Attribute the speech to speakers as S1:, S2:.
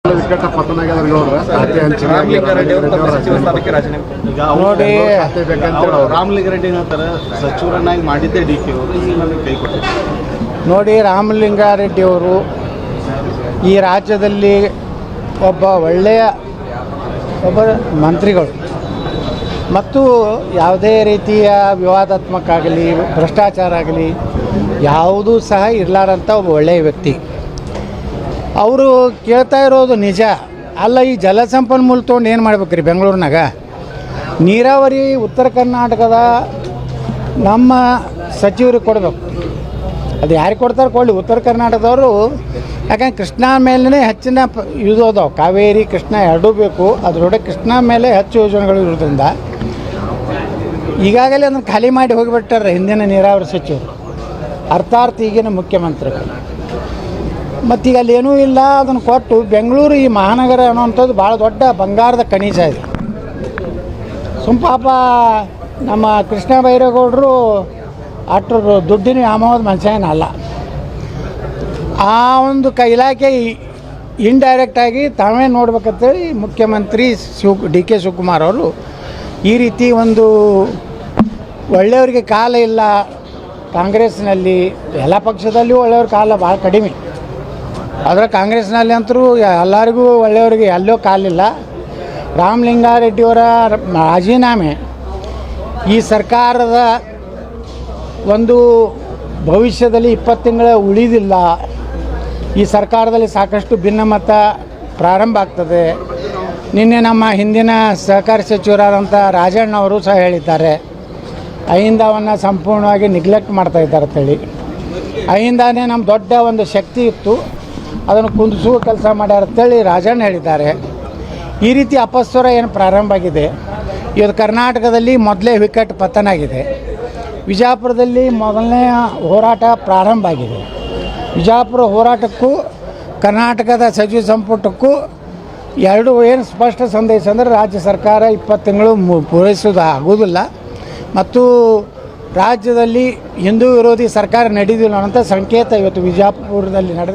S1: ವಿಕಟ ಪತನ
S2: ನೋಡಿ,
S1: ರಾಮಲಿಂಗಾರೆಡ್ಡಿ ಸಚಿವರನ್ನಾಗಿ ಮಾಡಿದ್ದೆ ಡಿ ಕೆ ಅವರು ಈಗ ನಮಗೆ ಕೈ ಕೊಟ್ಟಿದ್ದಾರೆ.
S2: ನೋಡಿ, ರಾಮಲಿಂಗಾರೆಡ್ಡಿ ಅವರು ಈ ರಾಜ್ಯದಲ್ಲಿ ಒಳ್ಳೆಯ ಮಂತ್ರಿಗಳು ಮತ್ತು ಯಾವುದೇ ರೀತಿಯ ವಿವಾದಾತ್ಮಕ ಆಗಲಿ ಭ್ರಷ್ಟಾಚಾರ ಆಗಲಿ ಯಾವುದೂ ಸಹ ಇರಲಾರಂಥ ಒಬ್ಬ ಒಳ್ಳೆಯ ವ್ಯಕ್ತಿ. ಅವರು ಕೇಳ್ತಾ ಇರೋದು ನಿಜ ಅಲ್ಲ. ಈ ಜಲಸಂಪನ್ಮೂಲ ತೊಗೊಂಡು ಏನು ಮಾಡ್ಬೇಕ್ರಿ? ಬೆಂಗಳೂರಿನಾಗ ನೀರಾವರಿ ಉತ್ತರ ಕರ್ನಾಟಕದ ನಮ್ಮ ಸಚಿವರಿಗೆ ಕೊಡಬೇಕು. ಅದು ಯಾರಿಗೆ ಕೊಡ್ತಾರೆ ಕೊಡಲಿ, ಉತ್ತರ ಕರ್ನಾಟಕದವರು. ಯಾಕಂದ್ರೆ ಕೃಷ್ಣ ಮೇಲೇ ಹೆಚ್ಚಿನ ಯೂಸ್ ಅದಾವೆ. ಕಾವೇರಿ ಕೃಷ್ಣ ಎರಡೂ ಬೇಕು. ಅದರೊಳಗೆ ಕೃಷ್ಣ ಮೇಲೆ ಹೆಚ್ಚು ಯೋಜನೆಗಳು ಇರೋದ್ರಿಂದ ಈಗಾಗಲೇ ಅದನ್ನು ಖಾಲಿ ಮಾಡಿ ಹೋಗಿಬಿಟ್ಟಾರೆ ಹಿಂದಿನ ನೀರಾವರಿ ಸಚಿವರು, ಅರ್ಥಾತ್ ಈಗಿನ ಮುಖ್ಯಮಂತ್ರಿಗಳು. ಮತ್ತೀಗ ಅಲ್ಲಿ ಏನೂ ಇಲ್ಲ, ಅದನ್ನು ಕೊಟ್ಟು ಬೆಂಗಳೂರು ಈ ಮಹಾನಗರ ಅನ್ನುವಂಥದ್ದು ಭಾಳ ದೊಡ್ಡ ಬಂಗಾರದ ಖನಿಜ ಇದೆ. ಪಾಪ ನಮ್ಮ ಕೃಷ್ಣ ಬೈರೇಗೌಡರು ಅಷ್ಟರ ದುಡ್ಡಿನ ವ್ಯಾಮೋಹದ ಮನುಷ್ಯ ಏನಲ್ಲ. ಆ ಒಂದು ಇಲಾಖೆ ಇಂಡೈರೆಕ್ಟಾಗಿ ತಾವೇ ನೋಡ್ಬೇಕಂತೇಳಿ ಮುಖ್ಯಮಂತ್ರಿ ಡಿ ಕೆ ಶಿವಕುಮಾರ್ ಅವರು ಈ ರೀತಿ ಒಂದು ಒಳ್ಳೆಯವರಿಗೆ ಕಾಲ ಇಲ್ಲ. ಕಾಂಗ್ರೆಸ್ನಲ್ಲಿ ಎಲ್ಲ ಪಕ್ಷದಲ್ಲಿಯೂ ಒಳ್ಳೆಯವ್ರ ಕಾಲ ಭಾಳ ಕಡಿಮೆ. ಆದರೆ ಕಾಂಗ್ರೆಸ್ನಲ್ಲಿ ಅಂತರೂ ಎಲ್ಲರಿಗೂ ಒಳ್ಳೆಯವರಿಗೆ ಎಲ್ಲೋ ಕಾಲಿಲ್ಲ. ರಾಮಲಿಂಗಾರೆಡ್ಡಿಯವರ ರಾಜೀನಾಮೆ ಈ ಸರ್ಕಾರದ ಒಂದು ಭವಿಷ್ಯದಲ್ಲಿ 20 ತಿಂಗಳ ಉಳಿದಿಲ್ಲ. ಈ ಸರ್ಕಾರದಲ್ಲಿ ಸಾಕಷ್ಟು ಭಿನ್ನಮತ ಪ್ರಾರಂಭ ಆಗ್ತದೆ. ನಿನ್ನೆ ನಮ್ಮ ಹಿಂದಿನ ಸಹಕಾರ ಸಚಿವರಾದಂಥ ರಾಜಣ್ಣ ಅವರು ಸಹ ಹೇಳಿದ್ದಾರೆ, ಅಹಿಂದವನ್ನು ಸಂಪೂರ್ಣವಾಗಿ ನೆಗ್ಲೆಕ್ಟ್ ಮಾಡ್ತಾ ಇದ್ದಾರೆ ಅಂತೇಳಿ. ಅಹಿಂದನೇ ನಮ್ಮ ದೊಡ್ಡ ಒಂದು ಶಕ್ತಿ ಇತ್ತು, ಅದನ್ನು ಕುಂದಿಸುವ ಕೆಲಸ ಮಾಡ್ಯಾರ ಅಂತೇಳಿ ರಾಜಣ್ಣ ಹೇಳಿದ್ದಾರೆ. ಈ ರೀತಿ ಅಪಸ್ವರ ಏನು ಪ್ರಾರಂಭ ಆಗಿದೆ. ಇವತ್ತು ಕರ್ನಾಟಕದಲ್ಲಿ ಮೊದಲೇ ವಿಕಟ್ ಪತನ ಆಗಿದೆ. ವಿಜಯಪುರದಲ್ಲಿ ಮೊದಲನೇ ಹೋರಾಟ ಪ್ರಾರಂಭ ಆಗಿದೆ. ವಿಜಯಪುರ ಹೋರಾಟಕ್ಕೂ ಕರ್ನಾಟಕದ ಸಚಿವ ಸಂಪುಟಕ್ಕೂ ಎರಡು ಏನು ಸ್ಪಷ್ಟ ಸಂದೇಶ ಅಂದರೆ ರಾಜ್ಯ ಸರ್ಕಾರ 20 ತಿಂಗಳು ಪೂರೈಸೋದು ಆಗೋದಿಲ್ಲ ಮತ್ತು ರಾಜ್ಯದಲ್ಲಿ ಹಿಂದೂ ವಿರೋಧಿ ಸರ್ಕಾರ ನಡೆದಿಲ್ಲ ಅನ್ನೋಂಥ ಸಂಕೇತ ಇವತ್ತು ವಿಜಯಪುರದಲ್ಲಿ ನಡೆದಿದೆ.